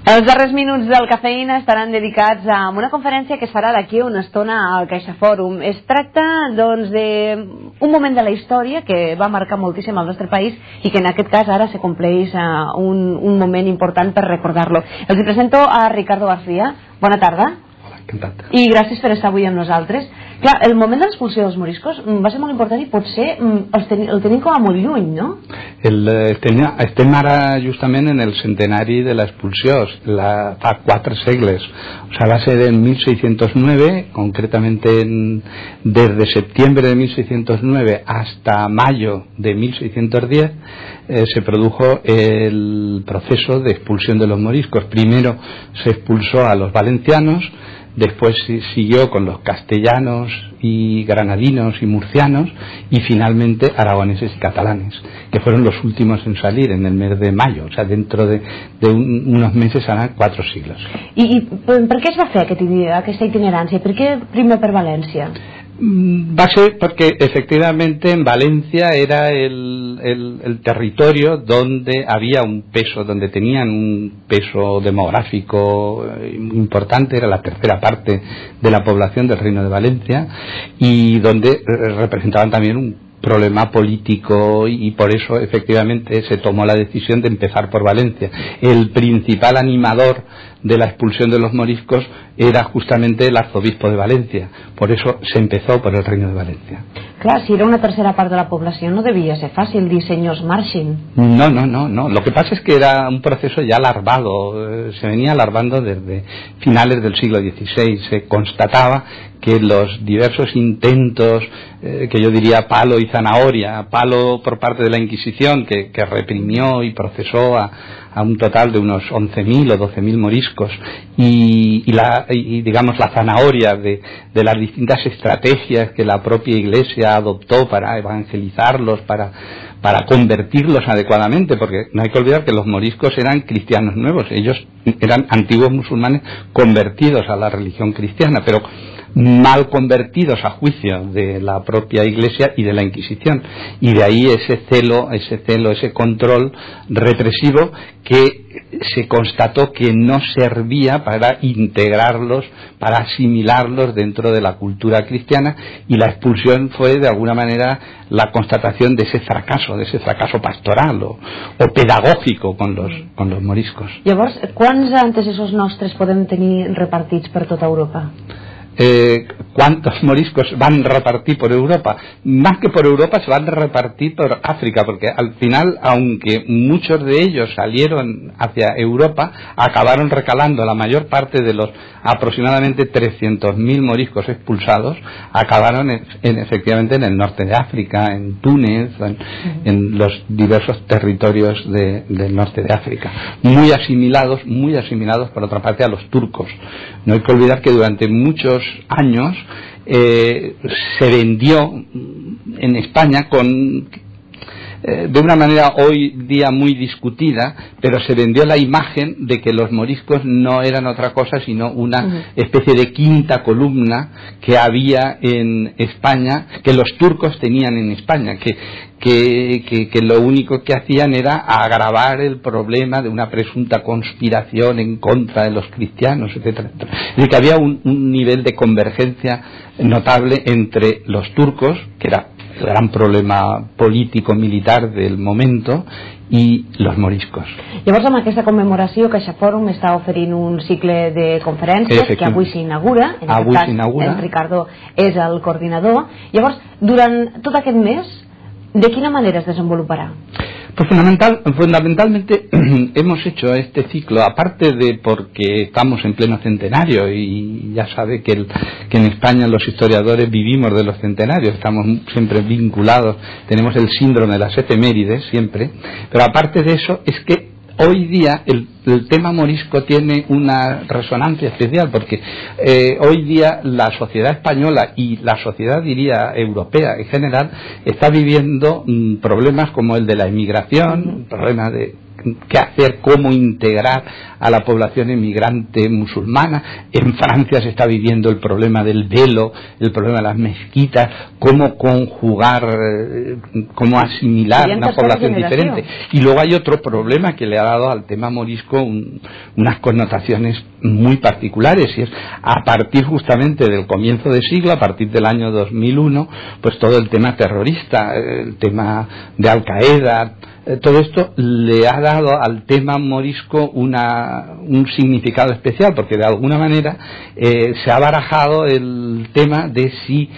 Els darrers minuts del Cafeïna estaran dedicats a una conferència que es farà d'aquí una estona al CaixaForum. Es tracta, doncs, d'un moment de la història que va marcar moltíssim el nostre país i que en aquest cas ara se compleix un moment important per recordar-lo. Els presento a Ricardo García. Bona tarda. Encantat. I gràcies per estar avui amb nosaltres. Clar, el moment de l'expulsió dels moriscos va ser molt important i potser el tenim com a molt lluny, no? Estem ara justament en el centenari de l'expulsió, fa 4 segles. O sea, va ser en 1609, concretamente desde septiembre de 1609 hasta mayo de 1610, se produjo el proceso de expulsión de los moriscos. Primero se expulsó a los valencianos, después siguió con los castellanos y granadinos y murcianos y finalmente aragoneses y catalanes, que fueron los últimos en salir en el mes de mayo. O sea, dentro de unos meses harán 4 siglos. I per què es va fer aquesta itinerància? Per què primer per València? Va a ser porque efectivamente en Valencia era el territorio donde había un peso, donde tenían un peso demográfico importante, era la tercera parte de la población del Reino de Valencia y donde representaban también un problema político y por eso efectivamente se tomó la decisión de empezar por Valencia. El principal animador de la expulsión de los moriscos era justamente el arzobispo de Valencia, por eso se empezó por el Reino de Valencia. Clar, si era una tercera part de la població no devia ser fàcil dir senyors marxin. No. Lo que pasa es que era un proceso ya alarvado, se venía alarvando desde finales del siglo XVI. Se constataba que los diversos intentos, que yo diría palo y zanahoria, palo por parte de la Inquisición, que reprimió y procesó a un total de unos 11.000 o 12.000 moriscos, y digamos la zanahoria de las distintas estrategias que la propia Iglesia adoptó para evangelizarlos, para convertirlos adecuadamente, porque no hay que olvidar que los moriscos eran cristianos nuevos, ellos eran antiguos musulmanes convertidos a la religión cristiana, pero mal convertidos a juicio de la propia Iglesia y de la Inquisición, y de ahí ese celo, ese control represivo que se constató que no servía para integrarlos, para asimilarlos dentro de la cultura cristiana, y la expulsión fue de alguna manera la constatación de ese fracaso pastoral o pedagógico con los moriscos. Llavors, quants antecessors nostres podem tenir repartits per tota Europa? ¿Cuántos moriscos van a repartir por Europa? Más que por Europa, se van a repartir por África, porque al final, aunque muchos de ellos salieron hacia Europa, acabaron recalando. La mayor parte de los aproximadamente 300.000 moriscos expulsados acabaron efectivamente en el norte de África, en Túnez, en los diversos territorios del norte de África, muy asimilados por otra parte a los turcos. No hay que olvidar que durante muchos años se vendió en España de una manera hoy día muy discutida, pero se vendió la imagen de que los moriscos no eran otra cosa sino una especie de quinta columna que había en España, que los turcos tenían en España, que lo único que hacían era agravar el problema de una presunta conspiración en contra de los cristianos, etcétera. Es decir, que había un nivel de convergencia notable entre los turcos, que era el gran problema político-militar del momento, i los moriscos. Llavors, amb aquesta commemoració, CaixaForum està oferint un cicle de conferències que avui s'inaugura. En aquest cas, en Ricardo és el coordinador. Llavors, durant tot aquest mes, ¿de quina manera es desenvoluparà? Pues fundamentalmente hemos hecho este ciclo, aparte de porque estamos en pleno centenario y ya sabe que en España los historiadores vivimos de los centenarios, estamos siempre vinculados, tenemos el síndrome de las efemérides siempre, pero aparte de eso es que hoy día el tema morisco tiene una resonancia especial porque hoy día la sociedad española y la sociedad, diría, europea en general está viviendo problemas como el de la emigración, problemas de qué hacer, cómo integrar a la población inmigrante musulmana. En Francia se está viviendo el problema del velo, el problema de las mezquitas, cómo conjugar, cómo asimilar una población diferente. Y luego hay otro problema que le ha dado al tema morisco unas connotaciones muy particulares, y es a partir justamente del comienzo de siglo, a partir del año 2001, pues todo el tema terrorista, el tema de Al-Qaeda, todo esto le ha dado al tema morisco un significado especial, porque de alguna manera se ha barajado el tema de si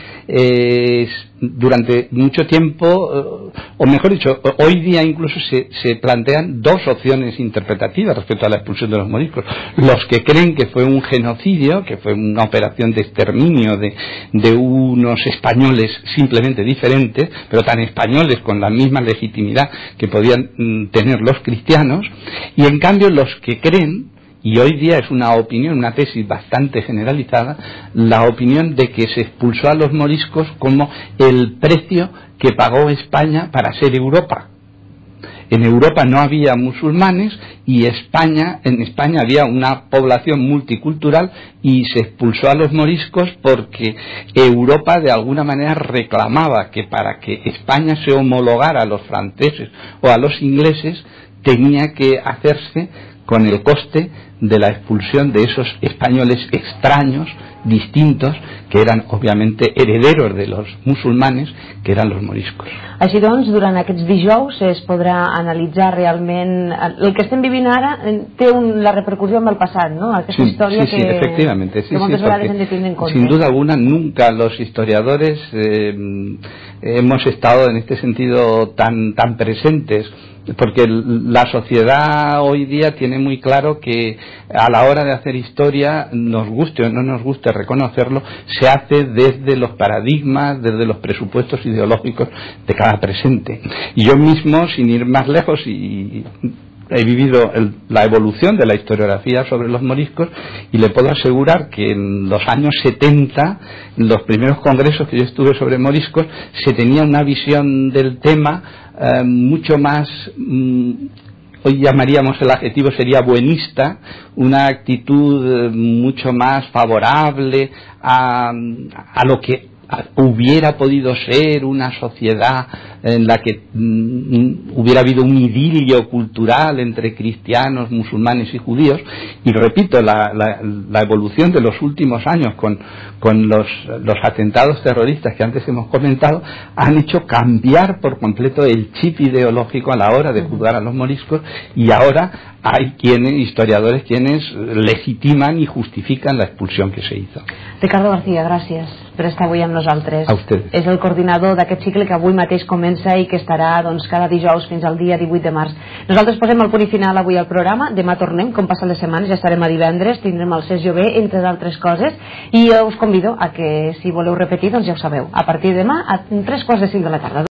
durante mucho tiempo, o mejor dicho, hoy día incluso se plantean dos opciones interpretativas respecto a la expulsión de los moriscos. Los que creen que fue un genocidio, que fue una operación de exterminio de unos españoles simplemente diferentes, pero tan españoles con la misma legitimidad que podían tener los cristianos, y en cambio los que creen, y hoy día es una opinión, una tesis bastante generalizada, la opinión de que se expulsó a los moriscos como el precio que pagó España para ser Europa. En Europa no había musulmanes y en España había una población multicultural, y se expulsó a los moriscos porque Europa de alguna manera reclamaba que para que España se homologara a los franceses o a los ingleses tenía que hacerse con el coste de la expulsión de esos españoles extraños, distintos, que eran obviamente herederos de los musulmanes, que eran los moriscos. Així doncs, durant aquests dijous es podrà analitzar realment el que estem vivint ara, té la repercussió amb el passat, ¿no? Aquesta història sí, efectivamente, que moltes vegades hem de tindre en compte. Sin duda alguna, nunca los historiadores hemos estado en este sentido tan presentes, porque la sociedad hoy día tiene muy claro que a la hora de hacer historia, nos guste o no nos guste reconocerlo, se hace desde los paradigmas, desde los presupuestos ideológicos de cada presente. Y yo mismo, sin ir más lejos, y he vivido la evolución de la historiografía sobre los moriscos, y le puedo asegurar que en los años 70, en los primeros congresos que yo estuve sobre moriscos, se tenía una visión del tema mucho más, hoy llamaríamos, el adjetivo sería buenista, una actitud mucho más favorable a lo que hubiera podido ser una sociedad en la que hubiera habido un idilio cultural entre cristianos, musulmanes y judíos. Y repito, la evolución de los últimos años con los atentados terroristas que antes hemos comentado han hecho cambiar por completo el chip ideológico a la hora de juzgar a los moriscos, y ahora hay historiadores quienes legitiman i justifiquen la expulsió que se hizo. Ricardo García, gràcies per estar avui amb nosaltres. A ustedes. És el coordinador d'aquest cicle que avui mateix comença i que estarà cada dijous fins al dia 18 de març. Nosaltres posem el punt final avui al programa. Demà tornem, com passen les setmanes, ja estarem a divendres, tindrem el Cesc Jové, entre d'altres coses, i us convido a que, si voleu repetir, doncs ja ho sabeu, a partir de demà a 3:45 de la tarda.